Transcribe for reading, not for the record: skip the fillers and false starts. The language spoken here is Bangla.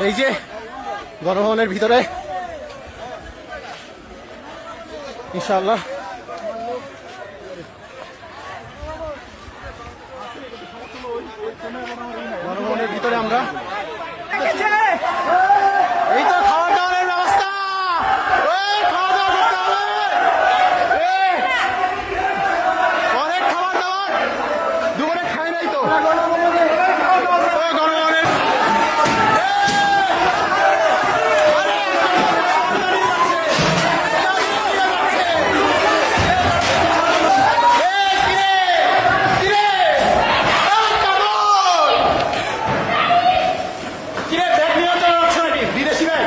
এই যে গণভবনের ভিতরে ইনশাআল্লাহ গণভবনের ভিতরে আমরা এই তো খাওয়া দাওয়ার ব্যবস্থা, খাওয়া দাওয়া করতে হবে, অনেক খাবার দাবার দুপুরে খাই নাই তো গণভবনের বিদেশি ভাই